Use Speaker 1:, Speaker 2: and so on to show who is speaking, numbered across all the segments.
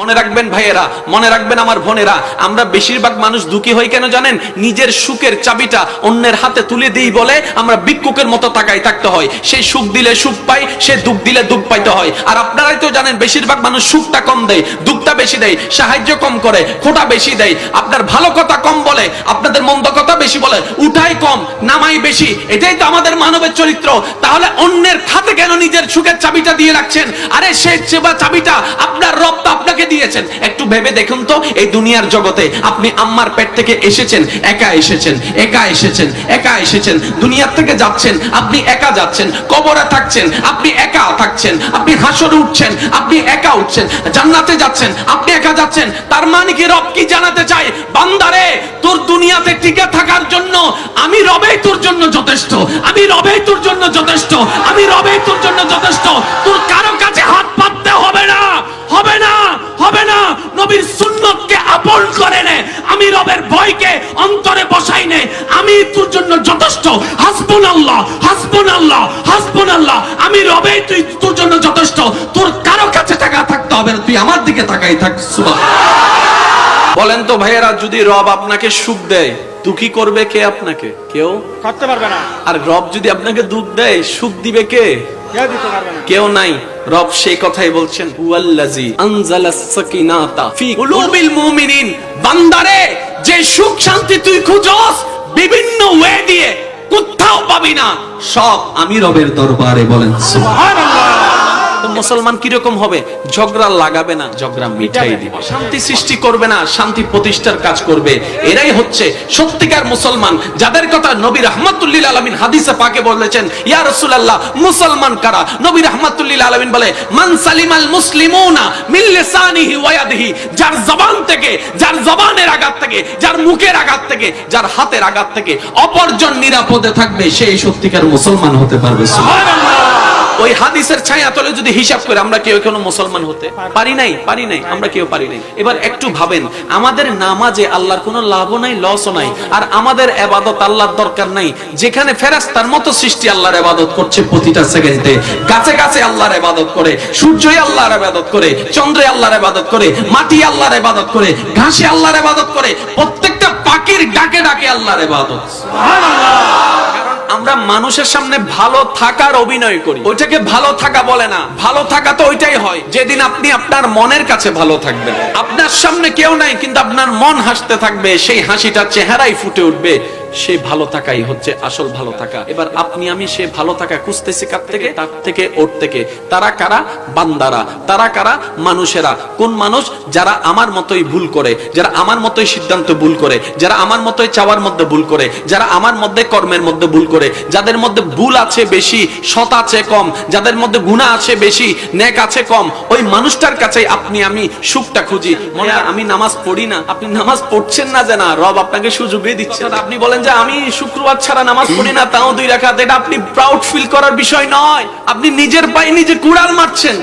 Speaker 1: মনে রাখবেন ভাইয়েরা, মনে রাখবেন আমার বোনেরা, আমরা বেশিরভাগ মানুষ দুঃখী হই কেন জানেন? নিজের সুখের চাবিটা অন্যের হাতে তুলে দিই বলে আমরা ভিক্ষুকের মতো তাকাই থাকতে হয়। সেই সুখ দিলে সুখ পাই, সে দুঃখ দিলে দুঃখ পাইতে হয়। আর আপনারাই তো জানেন বেশিরভাগ মানুষ সুখটা কম দেয়, দুঃখটা বেশি দেয়, সাহায্য কম করে, খোটা বেশি দেয়, আপনার ভালো কথা কম বলে, আপনাদের মন্দ কথা বেশি বলে, উঠাই কম নামাই বেশি। এটাই তো আমাদের মানবের চরিত্র। তাহলে অন্যের খাতে কেন নিজের সুখের চাবিটা দিয়ে রাখছেন? আরে সেই চাবিটা আপনার রব তো আপনাকে দিয়েছেন। একটু ভেবে দেখুন তো, এই দুনিয়ার জগতে আপনি আম্মার পেট থেকে এসেছেন, একা এসেছেন, একা এসেছেন, একা এসেছেন, দুনিয়ার থেকে যাচ্ছেন, আপনি একা যাচ্ছেন, কবরে থাকছেন, আপনি একা থাকছেন, আপনি হাসরে উঠছেন, আপনি একা উঠছেন, জান্নাতে যাচ্ছেন, আপনি একা যাচ্ছেন। তার মানে কি রব কি জানাতে চায়? বান্দারে, তোর দুনিয়াতে টিকে থাকার জন্য আমি রবেই তোর জন্য যথেষ্ট, আমি রবেই তোর জন্য যথেষ্ট, আমি রবেই তোর জন্য যথেষ্ট। তোর কারো কাছে হাত পাততে হবে না, হবে না, হবে না। নবীর সুন্নতকে আপন করে নে, আমি রবের ভয়কে অন্তরে বসাই নে, আমি তোর জন্য যথেষ্ট। হাসবুনাল্লাহ, হাসবুনাল্লাহ, হাসবুনাল্লাহ, আমি রবেই তুই তোর জন্য যথেষ্ট। তোর কারো কাছে টাকা থাকতে হবে না, তুই আমার দিকে তাকাই থাক। সুবহানাল্লাহ। বলেন তো ভাইয়েরা, যদি রব আপনাকে সুখ দেয়, দুঃখী করবে কে? আপনাকে কেউ
Speaker 2: করতে পারবে না।
Speaker 1: আর রব যদি আপনাকে দুঃখ দেয়, সুখ দিবে কে?
Speaker 2: কেউ দিতে পারবে না,
Speaker 1: কেউ নাই। রব সেই কথাই বলছেন, হুয়াল্লাযী আনজালাস সাকিনাতা ফি কুলুবিল মুমিনিন। বান্দারে, যে সুখ শান্তি তুই খুঁজস বিভিন্ন ওয়ে দিয়ে কোথাও পাবি না, সব আমি রবের দরবারে। বলেন সুবহানাল্লাহ। তো মুসলমান কিরকম হবে? ঝগড়া লাগাবে না, ঝগড়া মিটাই দিবে। শান্তি সৃষ্টি করবে না, শান্তি প্রতিষ্ঠার কাজ করবে। এরাই হচ্ছে সত্যিকার মুসলমান, যাদের কথা নবী রাহমাতুল লিল আলামিন হাদিসে পাকে বলেছেন, ইয়া রাসূলুল্লাহ, মুসলমান কারা? নবী রাহমাতুল লিল আলামিন বলে, মান সালিমাল মুসলিমুনা মিন লিসানিহি ওয়া ইয়াদিহি। যার জবান থেকে, যার জবানের আঘাত থেকে, যার মুখের আঘাত থেকে, যার হাতের আঘাত থেকে অপরজন নিরাপদে থাকবে, সেই সত্যিকার মুসলমান হতে পারবে। সুবহানাল্লাহ। ওই হাদিসের ছায়া তলে যদি হিসাব করে আমরা কেউ এখনো মুসলমান হতে পারি নাই, পারি নাই, আমরা কেউ পারি নাই। এবার একটু ভাবেন, আমাদের নামাজে আল্লাহর কোনো লাভও নাই, লসও নাই, আর আমাদের ইবাদত আল্লাহর দরকার নাই। যেখানে ফেরেশতার মতো সৃষ্টি আল্লাহর ইবাদত করছে প্রতিটা সেকেন্ডে, গাছে গাছে আল্লাহর ইবাদত করে, সূর্যই আল্লাহর ইবাদত করে, চন্দ্রে আল্লাহর ইবাদত করে, মাটি আল্লাহর ইবাদত করে, ঘাসে আল্লাহর ইবাদত করে, প্রত্যেকটা পাখির ডাকে ডাকে আল্লাহর ইবাদত। সুবহানাল্লাহ। আমরা মানুষের সামনে ভালো থাকার অভিনয় করি, ওইটাকে ভালো থাকা বলে না। ভালো থাকা তো ওইটাই হয় যেদিন আপনি আপনার মনের কাছে ভালো থাকবেন। আপনার সামনে কেউ নাই, কিন্তু আপনার মন হাসতে থাকবে, সেই হাসিটা চেহারায় ফুটে উঠবে, সেই ভালো থাকাই হচ্ছে আসল ভালো থাকা। এবার আপনি আমি সে ভালো থাকা খুঁজতেছি কার থেকে? তার থেকে, ওর থেকে। তারা কারা? বান্দারা। তারা কারা? মানুষেরা। কোন মানুষ? যারা আমার মতোই ভুল করে, যারা আমার মতোই সিদ্ধান্ত ভুল করে, যারা আমার মতোই চাওয়ার মধ্যে ভুল করে, যারা আমার মধ্যে কর্মের মধ্যে ভুল করে, যাদের মধ্যে ভুল আছে বেশি, সৎ আছে কম, যাদের মধ্যে গুনাহ আছে বেশি, নেক আছে কম, ওই মানুষটার কাছে আপনি আমি সুখটা খুঁজি। মনে হয় আমি নামাজ পড়ি না, আপনি নামাজ পড়ছেন না যে না, রব আপনাকে সুযোগই দিচ্ছে। আপনি বলেন যে আমি শুক্রবার ছাড়া নামাজ পড়ি না, তাও 2 রাকাত, এটা আপনি প্রাউড ফিল করার বিষয় নয়। আপনি নিজের পায়ে নিজে কুড়াল মারছেন।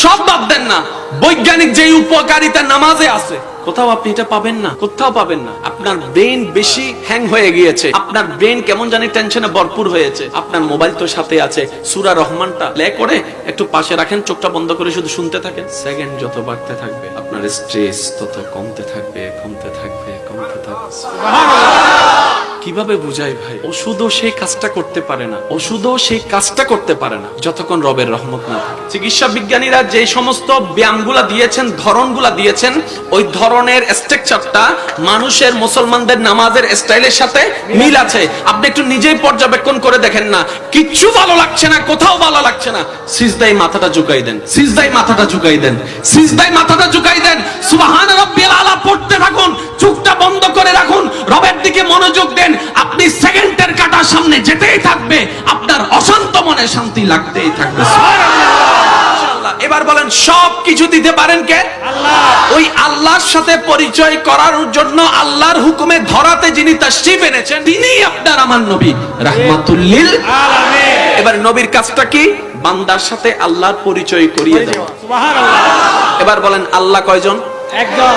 Speaker 1: সব বাদ দেন না, বৈজ্ঞানিক যে উপকারিতা নামাজে আছে, কোথাও আপনি এটা পাবেন না, কোথাও পাবেন না। আপনার ব্রেন বেশি হ্যাং হয়ে গিয়েছে, আপনার ব্রেন কেমন জানি টেনশনে ভরপুর হয়েছে। আপনার মোবাইল তো সাথে আছে, সূরা রহমানটা প্লে করে একটু পাশে রাখেন, চোখটা বন্ধ করে শুধু শুনতে থাকেন। সেকেন্ড যত বাড়তে থাকবে, আপনার স্ট্রেস তত কমতে থাকবে, কমতে থাকবে, কমতে থাকবে। সুবহানাল্লাহ। কিভাবে বুঝাই ভাই? ওষুধও সেই কাজটা করতে পারে না, ওষুধও সেই কাজটা করতে পারে না যতক্ষণ রবের রহমত না থাকে। চিকিৎসা বিজ্ঞানীরা যে সমস্ত ব্যায়ামগুলা দিয়েছেন, ধরনগুলা দিয়েছেন, ওই ধরনের স্ট্রাকচারটা মানুষের, মুসলমানদের নামাজের স্টাইলের সাথে মিল আছে। আপনি একটু নিজেই পর্যবেক্ষণ করে দেখেন না, কিচ্ছু ভালো লাগছে না, কোথাও ভালো লাগছে না, সিজদায় মাথাটা ঝুঁকাই দেন, সিজদায় মাথাটা ঝুঁকাই দেন, সিজদায় মাথাটা ঝুঁকাই দেন, সুবহান রাব্বিল আলা পড়তে থাকুন, চোখটা বন্ধ করে রাখুন, রবের দিকে মনোযোগ দেন। আপনি সেকেন্ডের কাঁটার সামনে যেতেই থাকবে, আপনার অশান্ত মনে শান্তি লাগতেই থাকবে। সুবহানাল্লাহ। এবার বলেন, সব কিছু দিতে পারেন কে? আল্লাহ। ওই আল্লাহর সাথে পরিচয় করার জন্য আল্লাহর হুকুমে ধরাতে যিনি তাশরীফ এনেছেন, তিনিই আপনার আমার নবী রাহমাতুল লিল আলামিন। এবার নবীর কাজটা কি? বান্দার সাথে আল্লাহর পরিচয় করিয়ে দেওয়া। সুবহানাল্লাহ। এবার বলেন, আল্লাহ কয়জন?
Speaker 2: একজন।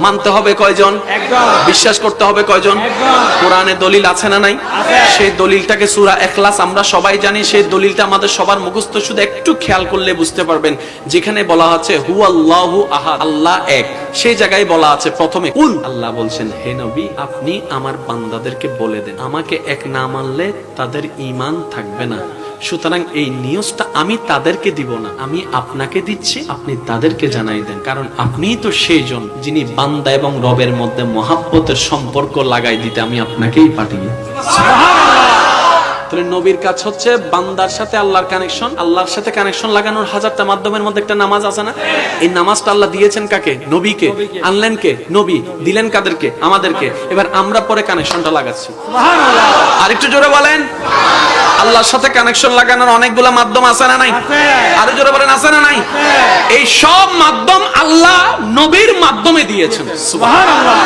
Speaker 1: মানতে হবে কয়জন?
Speaker 2: একজন।
Speaker 1: বিশ্বাস করতে হবে কয়জন?
Speaker 2: একজন।
Speaker 1: কোরআনে দলিল আছে না নাই?
Speaker 2: আছে।
Speaker 1: সেই দলিলটাকে সূরা ইখলাস আমরা সবাই জানি, সেই দলিলটা আমাদের সবার মুখস্থ, শুধু একটু খেয়াল করলে বুঝতে পারবেন। যেখানে বলা আছে হুয়াল্লাহু আহাদ, আল্লাহ এক, সেই জায়গায় বলা আছে প্রথমে কুল, আল্লাহ বলছেন হে নবী আপনি আমার বান্দাদেরকে বলে দেন আমাকে এক না মানলে তাদের ঈমান থাকবে না। সুতরাং এই নিউজটা আমি তাদেরকে দিব না, আমি আপনাকে দিচ্ছি, আপনি তাদেরকে জানাই দেন, কারণ আপনিই তো সেইজন যিনি বান্দা এবং রবের মধ্যে মহাব্বতের সম্পর্ক লাগাই দিতে আমি আপনাকেই পাঠিয়ে। তাহলে নবীর কাজ হচ্ছে বান্দার সাথে আল্লাহর কানেকশন, আল্লাহর সাথে কানেকশন লাগানোর হাজারটা মাধ্যমের মধ্যে একটা নামাজ আছে না? এই নামাজটা আল্লাহ দিয়েছেন কাকে? নবীকে। আনলেন কে? নবী। দিলেন কাদেরকে? আমাদেরকে। এবার আমরা পরে কানেকশনটা লাগাচ্ছি। আর একটু জোরে বলেন। আল্লাহর সাথে কানেকশন লাগানোর অনেকগুলো মাধ্যম আছে না নাই? আরো জোরে বলেন আছে না নাই? এই সব মাধ্যম আল্লাহ নবীর মাধ্যমে দিয়েছেন। সুবহানাল্লাহ।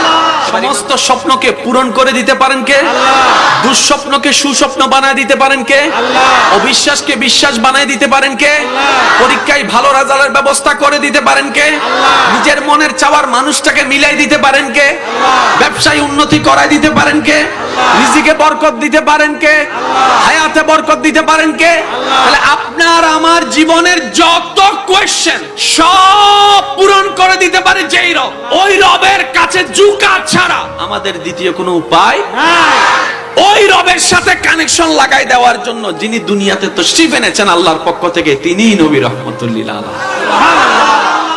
Speaker 1: সমস্ত স্বপ্নকে পূরণ করে দিতে পারেন কে? আল্লাহ। দুঃস্বপ্নকে সুস্বপ্ন বানায় দিতে পারেন কে? আল্লাহ। অবিশ্বাসকে বিশ্বাস বানায় দিতে পারেন কে? আল্লাহ। পরীক্ষায় ভালো রেজাল্টের ব্যবস্থা করে দিতে পারেন কে? আল্লাহ। নিজের মনের চাওয়ার মানুষটাকে মিলাই দিতে পারেন কে? আল্লাহ। ব্যবসায় উন্নতি করায় দিতে পারেন কে? আল্লাহ। রিজিকে বরকত দিতে পারেন কে? আল্লাহ। হায়াতে বরকত দিতে পারেন কে? আল্লাহ। তাহলে আপনার আমার জীবনের যত কোয়েশ্চেন সব পূরণ করে দিতে পারে যেই রব, ওই রবের কাছে ঝুঁকা ছাড়া আমাদের দ্বিতীয় কোনো উপায় নাই। ওই রবের সাথে কানেকশন লাগাই দেওয়ার জন্য যিনি দুনিয়াতে তশরিফ এনেছেন আল্লাহর পক্ষ থেকে, তিনিই নবী রাহমাতুল লিল আলামিন।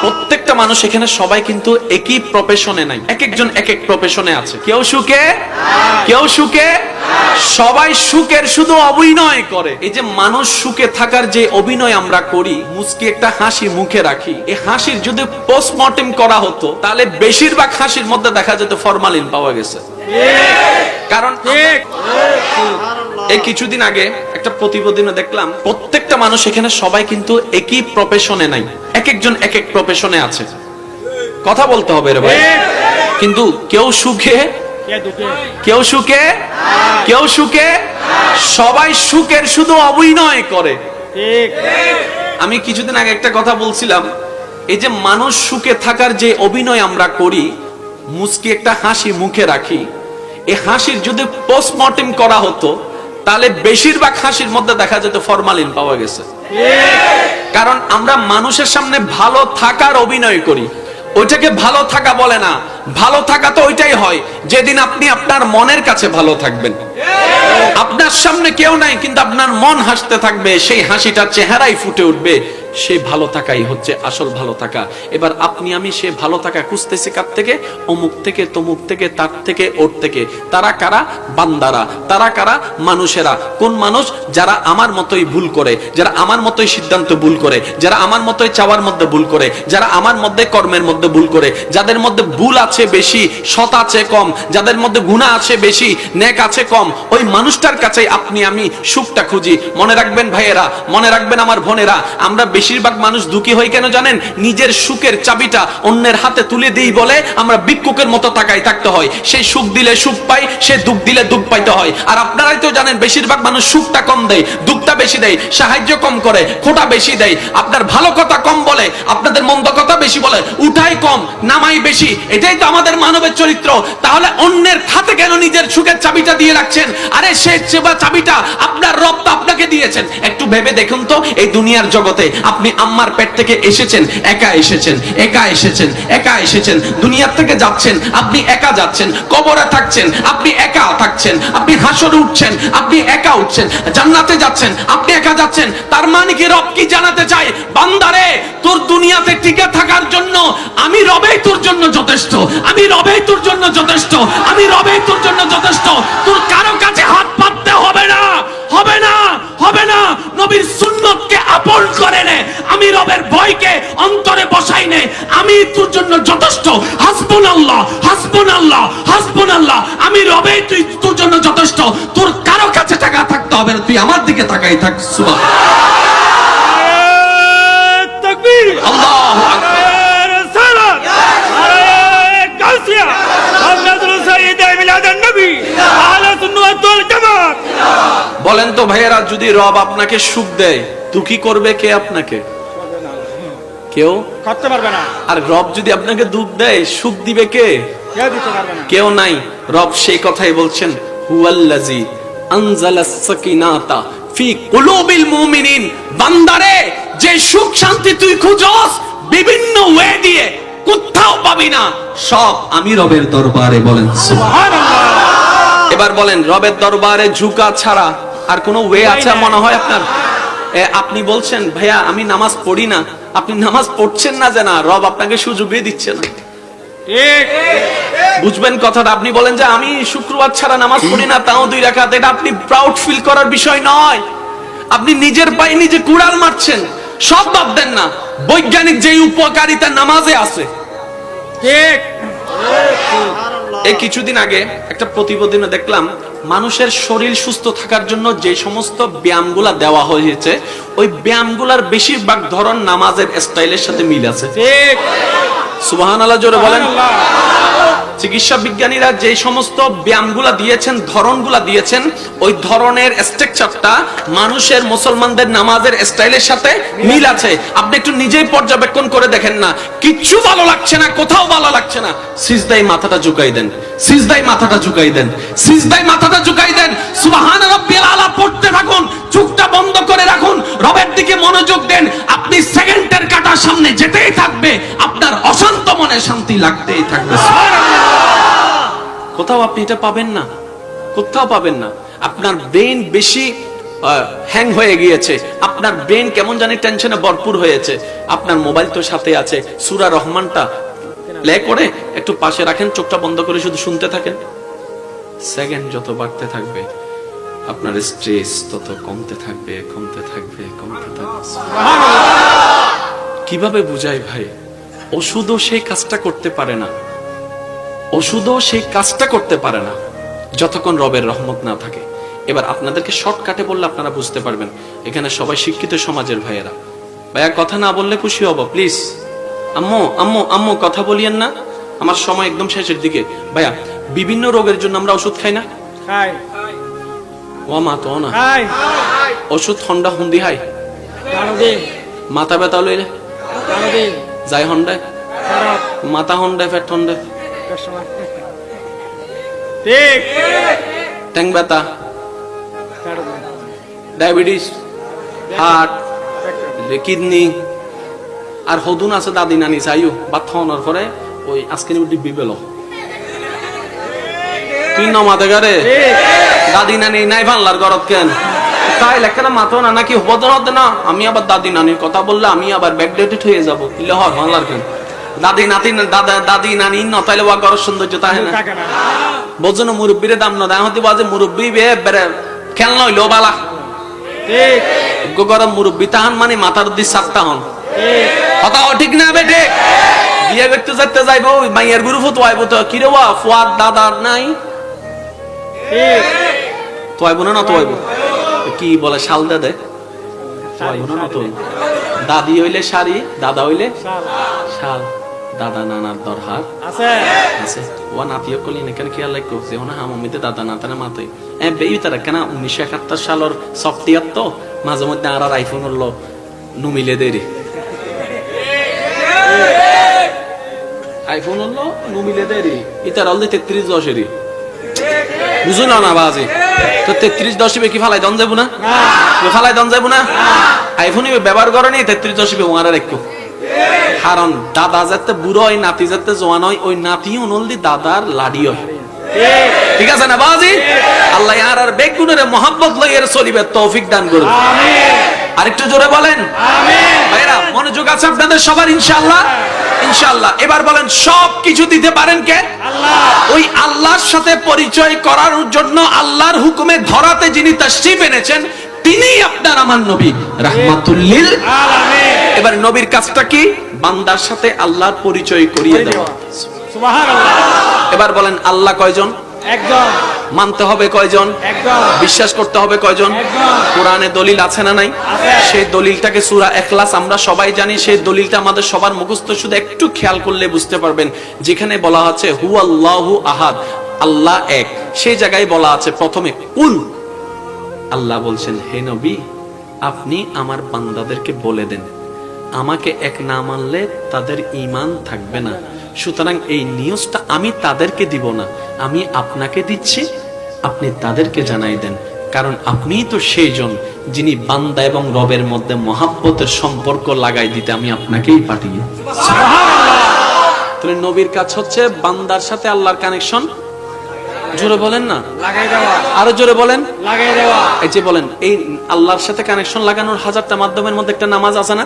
Speaker 1: প্রত্যেকটা মানুষ এখানে সবাই কিন্তু একই প্রফেশনে নাই, এক একজন এক এক প্রফেশনে আছে। কেউ সুখে, কেউ সুখে, সবাই সুখের শুধু অভিনয় করে। এই যে মানুষ সুখে থাকার যে অভিনয় আমরা করি, মুস্কি একটা হাসি মুখে রাখি, এই হাসির যদি পোস্টমর্টেম করা হতো তাহলে বেশিরভাগ হাসির মধ্যে দেখা যেত ফরমালিন পাওয়া গেছে। কারণ এই কিছুদিন আগে একটা প্রতিবেদনে দেখলাম প্রত্যেকটা মানুষ এখানে সবাই কিন্তু একই প্রফেশনে নাই, এক একজন এক এক প্রফেশনে আছে। কথা বলতে হবে রে ভাই। কিন্তু কেউ সুখে, কেউ সুখে, কেউ সুখে, সবাই সুখের শুধু অভিনয় করে। আমি কিছুদিন আগে একটা কথা বলছিলাম, এই যে মানুষ সুখে থাকার যে অভিনয় আমরা করি, মুস্কি একটা হাসি মুখে রাখি, এই হাসির যদি পোস্টমর্টেম করা হতো তাহলে বেশিরভাগ হাসির মধ্যে দেখা যেত ফরমালিন পাওয়া গেছে। কারণ আমরা মানুষের সামনে ভালো থাকার অভিনয় করি, ওইটাকে ভালো থাকা বলে না। ভালো থাকা তো ওইটাই হয় যেদিন আপনি আপনার মনের কাছে ভালো থাকবেন। আপনার সামনে কেউ নাই কিন্তু আপনার মন হাসতে থাকবে, সেই হাসিটার চেহারাই ফুটে উঠবে, সেই ভালো থাকাই হচ্ছে আসল ভালো থাকা। এবার আপনি আমি সে ভালো থাকা খুঁজতেছি কার থেকে? অমুক থেকে, তমুক থেকে, তার থেকে, ওর থেকে। তারা কারা? বান্দারা। তারা কারা? মানুষেরা। কোন মানুষ? যারা আমার মতোই ভুল করে, যারা আমার মতোই সিদ্ধান্ত ভুল করে, যারা আমার মতোই চাওয়ার মধ্যে ভুল করে, যারা আমার মধ্যে কর্মের মধ্যে ভুল করে, যাদের মধ্যে ভুল আছে বেশি, সৎ আছে কম, যাদের মধ্যে গুনাহ আছে বেশি, নেক আছে কম, ওই মানুষটার কাছে আপনি আমি সুখটা খুঁজি। মনে রাখবেন ভাইয়েরা, মনে রাখবেন আমার বোনেরা, আমরা বেশিরভাগ মানুষ দুঃখী হই কেন জানেন? নিজের সুখের চাবিটা অন্যের হাতে তুলে দিই বলে আমরা ভিক্ষুকের মতো তাকাই থাকতে হয়। সেই সুখ দিলে সুখ পাই, সে দুঃখ দিলে দুঃখ পাইতে হয়। আর আপনারাই তো জানেন বেশিরভাগ মানুষ সুখটা কম দেয়, দুঃখটা বেশি দেয়, সাহায্য কম করে, খোটা বেশি দেয়, আপনার ভালো কথা কম বলে, আপনাদের মন্দ কথা বেশি বলে, উঠাই কম নামাই বেশি। এটাই তো আমাদের মানবের চরিত্র। তাহলে অন্যের খাতে কেন নিজের সুখের চাবিটা দিয়ে রাখছেন? আরে সে চাবিটা আপনার রব তো আপনাকে দিয়েছেন। একটু ভেবে দেখুন তো, এই দুনিয়ার জগতে আপনি আম্মার পেট থেকে এসেছেন, একা এসেছেন, একা এসেছেন, একা এসেছেন, দুনিয়ার থেকে যাচ্ছেন, আপনি একা যাচ্ছেন, কবরে থাকছেন, আপনি একা থাকছেন, আপনি হাসরে উঠছেন, আপনি একা উঠছেন, জান্নাতে যাচ্ছেন, আপনি একা যাচ্ছেন। তার মানে কি রব কি জানাতে চাই? বান্দারে, তোর দুনিয়াতে টিকে থাকার জন্য আমি রবেই তোর জন্য যথেষ্ট, আমি রবেই তোর জন্য যথেষ্ট, আমি রবেই তোর জন্য যথেষ্ট। তোর কারো কাছে হাত পাততে হবে না, হবে না, হবে না। নবীর সুন্নতকে আপন করে নে, আমি রবের ভয়কে অন্তরে বসাই নে, আমি তোর জন্য যথেষ্ট। হাসবুনাল্লাহ, হাসবুনাল্লাহ, হাসবুনাল্লাহ, আমি রবেই তুই তোর জন্য যথেষ্ট। তোর কারো কাছে টাকা থাকতে হবে না, তুই আমার দিকে তাকাই থাক। সুবহানাল্লাহ, তাকবীর, আল্লাহু আকবার, সালাত, নারায়ে গাউসিয়া, মুহাম্মদুর সাইয়্যিদে মিলাদুন নবী, আহলে সুন্নাত ওয়াল জামাত। বলেন তো ভাইয়েরা, যদি রব আপনাকে সুখ দেয়, দুঃখী করবে কে আপনাকে? কেউ
Speaker 2: করতে পারবে না।
Speaker 1: আর রব যদি আপনাকে দুধ দেয় সুখ দিবে কে?
Speaker 2: কেউ দিতে পারবে না।
Speaker 1: কেউ নাই। রব সেই কথাই বলছেন, হুয়াল্লাযী আনজালাস সাকিনাতা ফি কুলুবিল মুমিনিন। বান্দারে, যে সুখ শান্তি তুই খুঁজস বিভিন্ন ওয়ে দিয়ে কোথাও পাবি না, সব আমি রবের দরবারে। বলেন সুবহানাল্লাহ। এবার বলেন, রবের দরবারে ঝুঁকা ছাড়া আর কোনো ওয়ে আছে মনে হয় আপনার? আপনি বলছেন ভাইয়া আমি নামাজ পড়ি না, আপনি নামাজ পড়ছেন না যে না, রব আপনাকে সুযোগই দিচ্ছে না।
Speaker 2: ঠিক
Speaker 1: বুঝবেন কথাটা? আপনি বলেন যে আমি শুক্রবার ছাড়া নামাজ পড়ি না, তাও 2 রাকাত, এটা আপনি প্রাউড ফিল করার বিষয় নয়। আপনি নিজের পায়ে নিজে কুড়াল মারছেন। সব বাদ দেন না, বৈজ্ঞানিক যে উপকারিতা নামাজে আছে।
Speaker 2: ঠিক
Speaker 1: এই কিছুদিন আগে একটা প্রতিবেদনে দেখলাম, মানুষের শরীর সুস্থ থাকার জন্য যে সমস্ত ব্যায়ামগুলা দেওয়া হয়েছে, ওই ব্যায়ামগুলার বেশিরভাগ ধরন নামাজের স্টাইলের সাথে মিল আছে।
Speaker 2: ঠিক
Speaker 1: সুবহানাল্লাহ জোরে বলেন।
Speaker 2: সুবহানাল্লাহ।
Speaker 1: চিকিৎসা বিজ্ঞানীরা যে সমস্ত ব্যায়ামগুলা দিয়েছেন, ধরনগুলা দিয়েছেন, ওই ধরনের স্ট্রাকচারটা মানুষের মুসলমানদের নামাজের স্টাইলের সাথে মিল আছে। আপনি একটু নিজেই পর্যবেক্ষণ করে দেখেন না, কিচ্ছু ভালো লাগছে না, কোথাও ভালো লাগছে না, সিজদায় মাথাটা ঝুঁকাই দেন, সিজদায় মাথাটা ঝুঁকাই দেন, সিজদায় মাথাটা ঝুঁকাই দেন, সুবহান রাব্বিল আলা পড়তে থাকুন, চোখটা বন্ধ করে রাখুন, রবের দিকে মনোযোগ দেন। আপনি সেকেন্ডের কাঁটার সামনে যেতেই থাকবে, আপনার অশান্ত মনে শান্তি লাগতেই থাকবে। কোথাও আপনি এটা পাবেন না, কোথাও পাবেন না। আপনার ব্রেন বেশি হ্যাং হয়ে গিয়েছে, আপনার ব্রেন কেমন জানি টেনশনে ভরপুর হয়েছে। আপনার মোবাইল তো সাথে আছে, সূরা রহমানটা প্লে করে একটু পাশে রাখেন, চোখটা বন্ধ করে শুধু শুনতে থাকেন। সেকেন্ড যত বাড়তে থাকবে, আপনার স্ট্রেস তত কমতে থাকবে, কমতে থাকবে, কমতে থাকবে। কিভাবে বুঝাই ভাই? ওষুধও সেই কাজটা করতে পারে না, ওষুধও সেই কাজটা করতে পারে না যতক্ষণ রবের রহমত না থাকে। এবার আপনাদেরকে শর্টকাটে বললে আপনারা বুঝতে পারবেন। এখানে সবাই শিক্ষিত সমাজের ভাইয়েরা, ভাইয়া কথা না বললে খুশি হব প্লিজ। আম্মু আম্মু আম্মু কথা বলিয়েন না, আমার সময় একদম শেষের দিকে। ভাইয়া, বিভিন্ন রোগের জন্য আমরা ওষুধ খাই না?
Speaker 2: খাই
Speaker 1: ও মা তো না
Speaker 2: খাই
Speaker 1: ওষুধ হন্ডা হুন্দি হাই,
Speaker 2: জানুদি
Speaker 1: মাথা ব্যথা লইলে
Speaker 2: জানুদি
Speaker 1: যাই হন্ডায়,
Speaker 2: খারাপ
Speaker 1: মাথা হন্ডায়, পেট হন্ডায়,
Speaker 2: কাস্টমার। ঠিক
Speaker 1: ট্যাং ব্যথা,
Speaker 2: জানুদি
Speaker 1: ডায়াবেটিস, হার্ট, কিডনি, আর হদুন আছে দাদি নানি চাইও বা থানোর পরে ওই আজকে ডিব্বি পেল তুই নমাতে গারে দাদি নানি নাই ভাল্লার গরত কেন তাই লেখাটা মাথো না নাকি হবদ হতে না। আমি আবার দাদি নানির কথা বললে আমি আবার ব্যাকডেটেড হয়ে যাবো, ইলে হয় ভাল্লার কেন? দাদি নাতি দাদি নানি ন তাইলে ওয়া গরত সৌন্দর্য তাই না
Speaker 2: থাকে না।
Speaker 1: বোঝনো মুরব্বীরে দাম না দেয় হতে বাজে মুরব্বী বে খেলনা হইলো বালা।
Speaker 2: ঠিক
Speaker 1: গরম মুরব্বী তাহান মানে মাথার দি সাতটা হন কথা ঠিক না বেটে? বিয়ে করতে যেতে যাইবো মাইয়ের গুরু ফটো আইবো তো কি রে ওয়া ফুয়াদ দাদার নাই
Speaker 2: ঠিক
Speaker 1: তো আইবো না তো আইবো কি বলে শাল দাদে তো আইবো না তো দাদি হইলে শাড়ি, দাদা হইলে শাল, দাদা নানার দরহার
Speaker 2: আছে
Speaker 1: আছে। ও নাতিও কলি না কেন খেয়াল রাখো যে ওনা হামিতে দাদা নাতানে মাথায় বেই তারা কেন 1971 সালের সফটওয়্যার তো মাঝে মধ্যে আর আইফোন হলো নুমিলে দেরি আইফোন হলো নুমিলে দেরি ইতার অলদি 3310 বুঝো না না বাজে তো 3310 কি ফালাই দন যাবো না, ফালাই দন যাবো না। আইফোন ব্যবহার করে নি 3310 ওয়ারা রাখো, কারণ দাদা যাতে বুড়ো হয় নাতি যাতে জোয়ান হয়, ওই নাতি অনলদি দাদার লাডি হয়। ঠিক আছে না বাজি? আল্লাহ আর বেগুনের মহব্বত লইয়ের চলিবে তৌফিক দান করুন। আরেকটু জোরে বলেন আমিন। ভাইরা মনোযোগ আছে আপনাদের সবার ইনশাআল্লাহ? ইনশাআল্লাহ। এবার বলেন সব কিছু দিতে পারেন কে? আল্লাহ। ওই আল্লাহর সাথে পরিচয় করার জন্য আল্লাহর হুকুমে ধরাতে যিনি তাশরীফ এনেছেন তিনি আপনার আমার নবী রাহমাতুল লিল আলামিন। এবার নবীর কাজটা কি? বান্দার সাথে আল্লাহর পরিচয় করিয়ে দেওয়া।
Speaker 2: সুবহানাল্লাহ।
Speaker 1: এবার বলেন আল্লাহ কয়জন?
Speaker 2: একজন।
Speaker 1: মানতে হবে কয়জন?
Speaker 2: একজন।
Speaker 1: বিশ্বাস করতে হবে কয়জন?
Speaker 2: একজন।
Speaker 1: কোরআনে দলিল আছে না নাই?
Speaker 2: আছে।
Speaker 1: সেই দলিলটাকে সূরা ইখলাস আমরা সবাই জানি, সেই দলিলটা আমাদের সবার মুখস্থ, শুধু একটু খেয়াল করলে বুঝতে পারবেন। যেখানে বলা আছে হুয়াল্লাহু আহাদ, আল্লাহ এক, সেই জায়গায় বলা আছে প্রথমে কুল, আল্লাহ বলছেন হে নবী আপনি আমার বান্দাদেরকে বলে দেন আমাকে এক না মানলে তাদের ঈমান থাকবে না। সুতরাং এই নিউজটা আমি তাদেরকে দিব না, আমি আপনাকে দিচ্ছি, আপনি তাদেরকে জানাই দেন। কারণ আপনিই তো সেই জন যিনি বান্দা এবং রবের মধ্যে মহাব্বতের সম্পর্ক লাগাই দিতে আমি আপনাকেই পাঠিয়ে। তাহলে নবীর কাজ হচ্ছে বান্দার সাথে আল্লাহর কানেকশন। জোরে বলেন না,
Speaker 2: লাগাই দেওয়া,
Speaker 1: আরো জোরে বলেন,
Speaker 2: লাগাই দেওয়া।
Speaker 1: এই যে বলেন, এই আল্লাহর সাথে কানেকশন লাগানোর হাজারটা মাধ্যমের মধ্যে একটা নামাজ আছে না?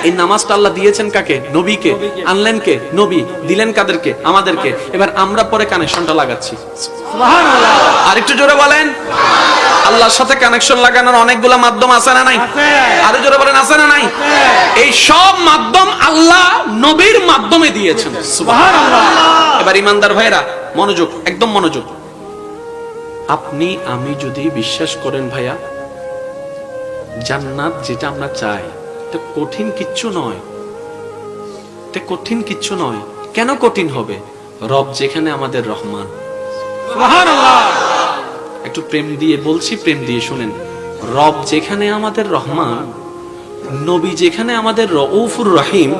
Speaker 1: এই নামাজটা আল্লাহ দিয়েছেন কাকে? নবীকে। আনলেন কে? নবী। দিলেন কাদেরকে? আমাদেরকে। এবার আমরা পরে কানেকশনটা লাগাচ্ছি।
Speaker 2: সুবহানাল্লাহ।
Speaker 1: আর একটু জোরে বলেন, আল্লাহর সাথে কানেকশন লাগানোর অনেকগুলো মাধ্যম আছে না নাই? আরো জোরে বলেন, আছে না নাই? এই সব মাধ্যম আল্লাহ নবীর মাধ্যমে দিয়েছেন।
Speaker 2: সুবহানাল্লাহ।
Speaker 1: এবার ইমানদার ভাইরা মনোযোগ, একদম মনোযোগ। আপনি আমি যদি বিশ্বাস করেন ভাইয়া, জান্নাত যেটা আমরা চাই এটা কঠিন কিচ্ছু নয়, এটা কঠিন কিচ্ছু নয়। কেন কঠিন হবে? রব যেখানে আমাদের রহমান।
Speaker 2: সুবহানাল্লাহ।
Speaker 1: একটু প্রেম দিয়ে বলছি, প্রেম দিয়ে শুনেন। রব যেখানে আমাদের রহমান, নবী যেখানে আমাদের রউফুর রহিম,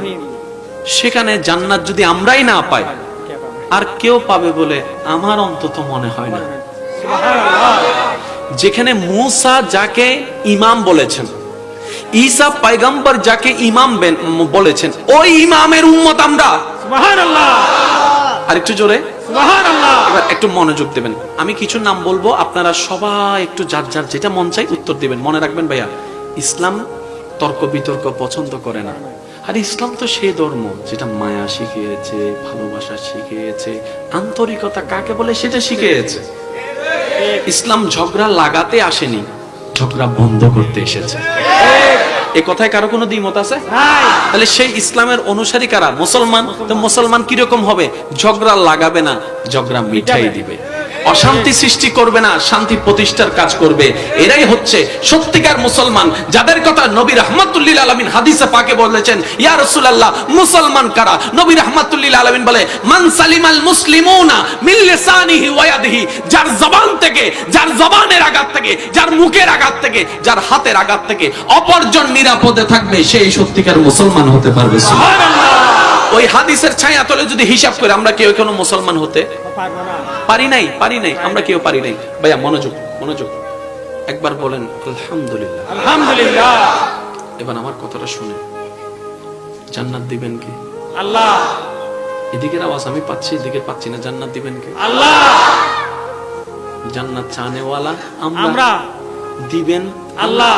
Speaker 1: সেখানে জান্নাত যদি আমরাই না পাই, আর কেউ পাবে বলে আমার অন্তত মনে হয় না।
Speaker 2: সুবহানাল্লাহ।
Speaker 1: যেখানে মূসা যাকে ইমাম বলেছেন, ঈসা পয়গম্বর যাকে ইমাম বলেছেন, ওই ইমামের উম্মত আমরা।
Speaker 2: সুবহানাল্লাহ।
Speaker 1: আর একটু জোরে
Speaker 2: সুবহানাল্লাহ।
Speaker 1: এবার একটু মনোযোগ দেবেন। আমি কিছু নাম বলবো, আপনারা সবাই একটু যার যার যেটা মন চাই উত্তর দিবেন। মনে রাখবেন ভাইয়া, ইসলাম তর্ক বিতর্ক পছন্দ করে না। আর ইসলাম তো সেই ধর্ম যেটা মায়া শিখিয়েছে, ভালোবাসা শিখিয়েছে, আন্তরিকতা কাকে বলে সেটা শিখিয়েছে। ইসলাম ঝগড়া লাগাতে আসেনি, ঝগড়া বন্ধ করতে এসেছে। এ কথায় কারো কোনো দ্বিমত আছে? তাহলে সেই ইসলামের অনুসারী কারা? মুসলমান। তো মুসলমান কিরকম হবে? ঝগড়া লাগাবে না, ঝগড়া মিটাই দিবে। অশান্তি সৃষ্টি করবে না, শান্তি প্রতিষ্ঠার কাজ করবে। এরাই হচ্ছে সত্যিকার মুসলমান, যাদের কথা নবী রাহমাতুল লিল আলামিন হাদিসে পাকে বলেছেন, ইয়া রাসূলুল্লাহ মুসলমান কারা? নবী রাহমাতুল লিল আলামিন বলে, মান সালিমাল মুসলিমুনা মিন লিসানিহি ওয়া ইয়াদিহি, যার জবান থেকে, যার জবানের আঘাত থেকে, যার মুখের আঘাত থেকে, যার হাতের আঘাত থেকে অপরজন নিরাপদে থাকবে, সেই সত্যিকার মুসলমান হতে পারবে। সুবহানাল্লাহ। ওই হাদিসের ছায়া তলে যদি হিসাব করে আমরা কেউ কোনো মুসলমান হতে পারি নাই, পারি নাই, আমরা কেউ পারি নাই। ভাইয়া মনোযোগ, মনোযোগ। একবার বলেন আলহামদুলিল্লাহ।
Speaker 2: আলহামদুলিল্লাহ।
Speaker 1: এবার আমার কথাটা শুনে, জান্নাত দিবেন কে?
Speaker 2: আল্লাহ।
Speaker 1: এদিকের আওয়াজ আমি পাচ্ছি, এদিকে পাচ্ছি না। জান্নাত দিবেন কে?
Speaker 2: আল্লাহ।
Speaker 1: জান্নাত চানেওয়ালা
Speaker 2: আমরা,
Speaker 1: দিবেন
Speaker 2: আল্লাহ।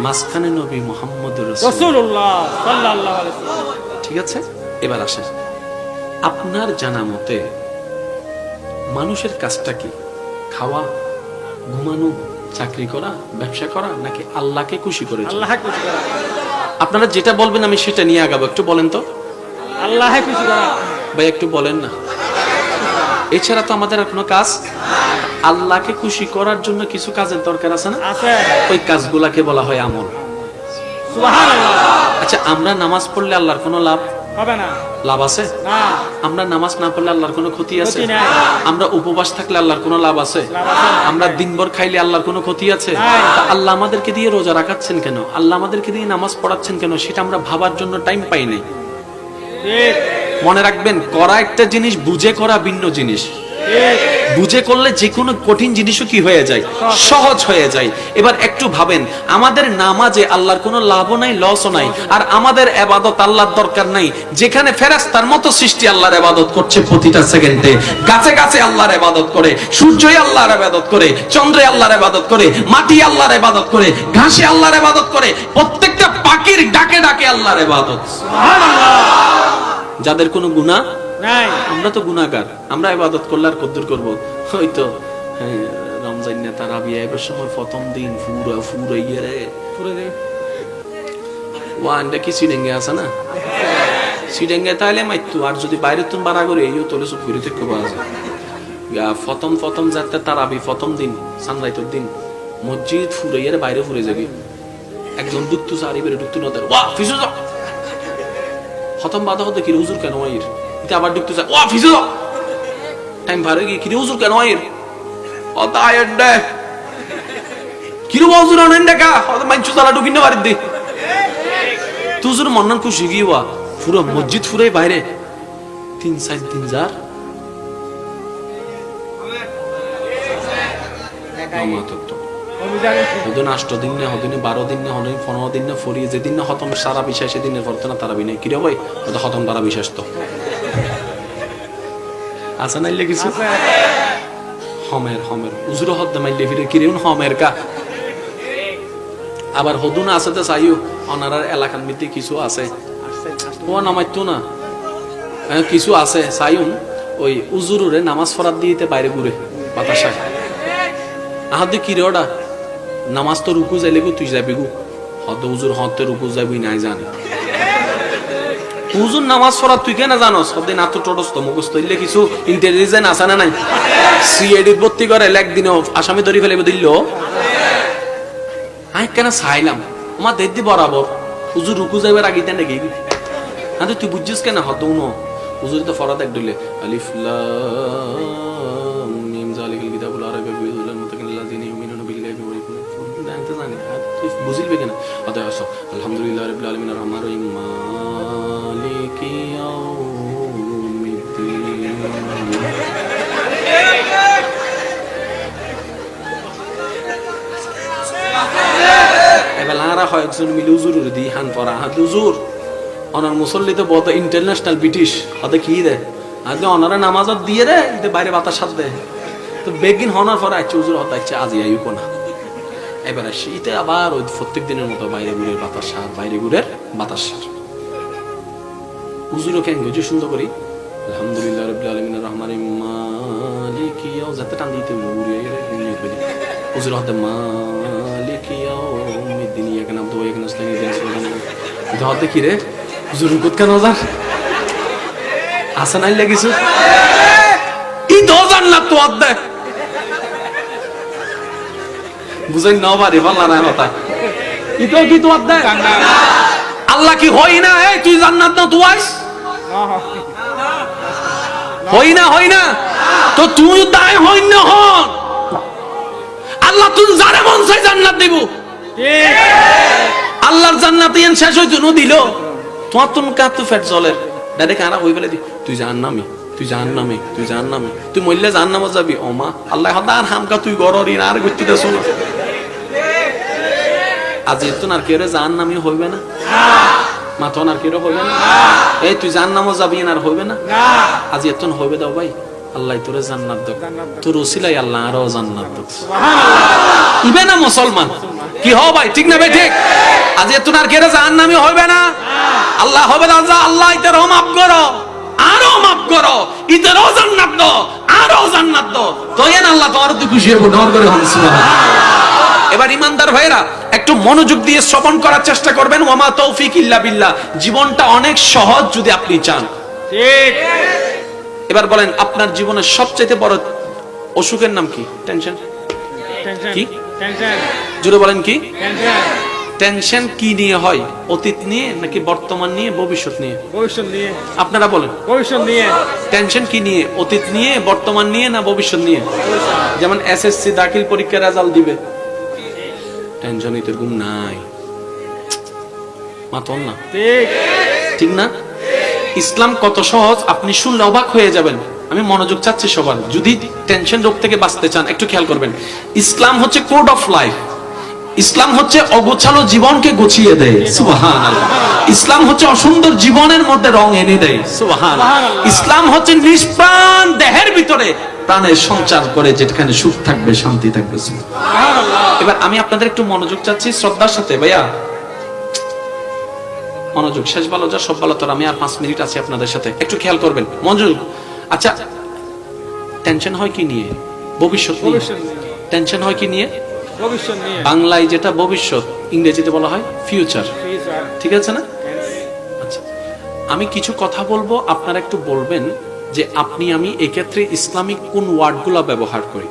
Speaker 1: মাঝখানে নবী মুহাম্মদুর
Speaker 2: রাসূলুল্লাহ সাল্লাল্লাহু আলাইহি ওয়াসাল্লাম।
Speaker 1: ঠিক আছে, এবার আসেন, আপনার জানা মতে মানুষের কাজটা কি? খাওয়া, ঘুমানো, চাকরি করা, ব্যবসা করা, নাকি আল্লাহকে খুশি করে?
Speaker 2: আল্লাহকে খুশি করা।
Speaker 1: আপনারা যেটা বলবেন আমি সেটা নিয়ে আগাবো। একটু বলেন তো।
Speaker 2: আল্লাহকে খুশি করা।
Speaker 1: ভাই একটু বলেন না। এছাড়া তো আমাদের আর কোনো কাজ। আল্লাহকে খুশি করার জন্য কিছু কাজের দরকার আছে না?
Speaker 2: আছে।
Speaker 1: ওই কাজগুলাকে বলা হয় আমল।
Speaker 2: সুবহানাল্লাহ।
Speaker 1: আচ্ছা, আমরা নামাজ পড়লে আল্লাহর কোনো লাভ
Speaker 2: হবে না?
Speaker 1: লাভ আছে?
Speaker 2: না।
Speaker 1: আমরা নামাজ না পড়লে আল্লাহর কোনো ক্ষতি আছে?
Speaker 2: ক্ষতি নাই।
Speaker 1: আমরা উপবাস থাকলে আল্লাহর কোনো লাভ আছে?
Speaker 2: লাভ আছে।
Speaker 1: আমরা দিনভর খাইলে আল্লাহর কোনো ক্ষতি আছে?
Speaker 2: নাই।
Speaker 1: তা আল্লাহ আমাদেরকে দিয়ে রোজা রাখাচ্ছেন কেন? আল্লাহ আমাদেরকে দিয়ে নামাজ পড়াচ্ছেন কেন? সেটা আমরা ভাবার জন্য টাইম পাই নাই।
Speaker 2: ঠিক।
Speaker 1: মনে রাখবেন, করা একটা জিনিস, বুঝে করা ভিন্ন জিনিস।
Speaker 2: ঠিক।
Speaker 1: বুঝে করলে যে কোনো কঠিন জিনিসও কি হয়ে যায়? সহজ হয়ে যায়। এবার একটু ভাবেন, আমাদের নামাজে আল্লাহর কোনো লাভও নাই, লসও নাই, আর আমাদের ইবাদত আল্লাহর দরকার নাই। যেখানে ফেরেশতার মতো সৃষ্টি আল্লাহর ইবাদত করছে প্রতিটা সেকেন্ডে, গাছে গাছে আল্লাহর ইবাদত করে, সূর্যই আল্লাহর ইবাদত করে, চন্দ্রে আল্লাহর ইবাদত করে, মাটি আল্লাহর ইবাদত করে, ঘাসে আল্লাহর ইবাদত করে, প্রত্যেকটা পাখির ডাকে ডাকে আল্লাহর ইবাদত।
Speaker 2: সুবহানাল্লাহ।
Speaker 1: যাদের কোনো গুনাহ
Speaker 2: নাই।
Speaker 1: আমরা তো গুনাহগার, আমরা ইবাদত করলে আর কদ্দুর করব? হয়তো রমজান না তারাবিয়া এবার সময় প্রথম দিন পুরো পুরো ইয়ে
Speaker 2: পুরো দিন
Speaker 1: ওয়ানটা কি সিডেঙ্গে আছে না? সিডেঙ্গে তাইলে মাইতো, আর যদি বাইরে তুমি বাড়া করে এইও তোলে সব ঘুরে থেকে আছে। প্রথম প্রথম যাতে তারাবি প্রথম দিন সানরাইতের দিন মসজিদ ফুরে ইয়ার বাইরে ফুরে যাবি, একজন দুত্তু সারি বেরে দুত্তু নদের ওয়া ফিসু যাও, প্রথম বাধা হতে কি হুজুর কেন আইর, এটা আবার দুত্তু যা ওয়া ফিসু যাও, টাইম ভারে গিয়ে কি হুজুর কেন আইর, ও তাইর দে কিরু হুজুর আনেন দেখা, ও মাইচু তালা ঢুকিন না বাড়িতে তুজুর মন্নান খুশি গিয়া পুরো মসজিদ ফুরে বাইরে 3-4 দিন যার হদিন 8 দিন না হদিন 12 দিন না হদিন 15 দিন না ফরিয়ে যেদিন না খতম সারা বিশ্বাস সেদিনের পর না তারা বিনে কিরে ভাই ওটা খতম তারা বিশ্বাস তো আছে না কিছু হমের উজুর হদ্দা মাইলে ফিরে কিরে হমের কা আবার হদুন আছে তো চাইও অনারার এলাকার মধ্যে কিছু আছে ও নামাইতো না কিছু আছে চাইউন ওই উজুরে নামাজ পড়ার দিতে বাইরে ঘুরে বাতাসা আহাদে কিরে ওটা নামাজ তো রুকু যাইলে তুই যাবি গু হদ উজুর হতে রুকু যাবি নাই জানি হুজুর নামাজ পড়া তুই কেন জানোস সবদিন এত টোটস্থ মুখস্থ হইলে কিছু ইন্টেলিজেন্ট আছে না নাই সিআইডি ভর্তি করে একদিন আসামি ধরে ফেলে দিল আমি কেন চাইলাম আমার দেদি বরাবর হুজুর রুকু যাইবার আগে দেন নাকি হ্যাঁ তুই বুঝছিস কেন হত উনো হুজুর তো ফরাদ এক দিলে আলিফ লাম মিম যালিকাল কিতাবুল আরাবিয়্যু বিহুদাল মুত্তাকিন ইউমিনুনা বিল্লাহি ওয়াল ইয়াউমিল আখির জানতে জানি তুই বুঝিলবে কেন অতএব আসো আলহামদুলিল্লাহি রাব্বিল আলামিন আর রহমানির রহিম মালিকি ইয়াউমিদ্দিন এবার লারা হয় একজন মিলে হুজুর দি হান পড়া হাত হুজুর অনার মুসল্লি তো বহুত ইন্টারন্যাশনাল ব্রিটিশ হাতে কি দে আজকে অনারা নামাজত দিয়ে রে এতে বাইরে বাতাস সাথ দেয় তো বেগিন হনার পরে আচ্ছা হুজুর হতে আচ্ছা আজি আইও কোনা এবার শীতে আবার ওই প্রত্যেক দিনের মতো বাইরে ঘুরে বাতাস সার বাইরে ঘুরে বাতাস সার হুজুরও কেন গজু সুন্দর করি আলহামদুলিল্লাহ রাব্বিল আলামিন আর রহমানির মালিকি ইয়াও যাতে টান দিতে মুড়িয়ে নিয়ে বলি হুজুর হতে মালিকি ইয়াউমিদ্দিন ইয়াকা নাবদু ওয়া ইয়াকা নাস্তাইন ইহদিনাস হতে কি রে হুজুর রুকুত কেন যার আসান আইলে কিছু ই দোজান না তো আদে বুঝাই না পারি ভালো না কথা ই তো কি তো আদে আল্লাহ কি হই না এই তুই জান্নাত না তুই আইস হই না তো তুই দায় হই না হন আল্লাহ তুই যারে মন চাই জান্নাত দিব ঠিক আল্লাহর জান্নাত ইয়ান শেষ হইতো ন দিল তোমার তুমি কাত তো ফেট চলে ডাইরেক্ট আরা হই ফেলে দি তুই জাহান্নামী তুই মরলে জাহান্নামে যাবি ওমা আল্লাহ হদার হামকা তুই গররি আর গতি দে শোনা আজ তো আর কেরে জাহান্নামী হইবে না মাথন আর কেরে হইবে না এই তুই জাহান্নামে যাবি আর হইবে না আজ এত হইবে দাও ভাই আল্লাহ তোরে জান্নাত দাও তোর ওসিলাই আল্লাহ আরো জান্নাত দাও সুবহানাল্লাহ ইবে না মুসলমান কি হও ভাই ঠিক না ভাই ঠিক আজ এত আর কেরে জাহান্নামী হইবে না আল্লাহ হবে না আল্লাহ ইতে মাফ করো আরো মাফ করো ইতেরও জান্নাত দাও আরো জান্নাত দাও তো এন আল্লাহ তোমার তো খুশি হবে নর করে হন সুবহানাল্লাহ এবার ইমানদার ভাইরা একটু মনোযোগ দিয়ে শ্রবণ করার চেষ্টা করবেন ওয়া মা তৌফিক ইল্লা বিল্লাহ জীবনটা অনেক সহজ যদি আপনি চান ঠিক এবার বলেন আপনার জীবনের সবচেয়ে বড় অসুখের নাম কি টেনশন কি টেনশন জোরে বলেন কি টেনশন টেনশন কি নিয়ে হয় অতীত নিয়ে নাকি বর্তমান নিয়ে ভবিষ্যৎ নিয়ে আপনারা বলেন ভবিষ্যৎ নিয়ে টেনশন কি নিয়ে অতীত নিয়ে বর্তমান নিয়ে না ভবিষ্যৎ নিয়ে যেমন এসএসসি দাখিল পরীক্ষার রেজাল্ট দিবে টেনশনই তো ঘুম নাই মাতন না ঠিক না ইসলাম কত সহজ আপনি শুনলে অবাক হয়ে যাবেন আমি মনোযোগ চাচ্ছি সবার যদি টেনশন রোগ থেকে বাঁচতে চান একটু খেয়াল করবেন ইসলাম হচ্ছে কোড অফ লাইফ ইসলাম হচ্ছে অগোছালো জীবনকে গুছিয়ে দেয় সুবহানাল্লাহ ইসলাম হচ্ছে অসুন্দর জীবনের মধ্যে রং এনে দেয় সুবহানাল্লাহ ইসলাম হচ্ছে নিষ্প্রাণ দেহের ভিতরে প্রাণের সঞ্চার করে যেখানে সুখ থাকবে শান্তি থাকবে সুবহানাল্লাহ এবার আমি আপনাদের একটু মনোযোগ চাচ্ছি শ্রদ্ধার সাথে ভাইয়া মনোযোগ শেষ ভালো যা সব ভালো তোর আমি আর 5 মিনিট আছি আপনাদের সাথে একটু খেয়াল করবেন মনোযোগ আচ্ছা টেনশন হয় কি নিয়ে ভবিষ্যৎ নিয়ে টেনশন হয় কি নিয়ে ভবিষ্যৎ নিয়ে বাংলায় যেটা ভবিষ্যৎ ইংরেজিতে বলা হয় ফিউচার ঠিক আছে না আচ্ছা আমি কিছু কথা বলবো আপনারা একটু বলবেন যে আপনি আমি এই ক্ষেত্রে ইসলামিক কোন ওয়ার্ডগুলো ব্যবহার করি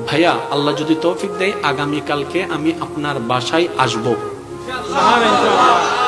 Speaker 1: ভাইয়া আল্লাহ যদি তৌফিক দেয় আগামী কালকে আমি আপনার বাসায় আসব সুবহানাল্লাহ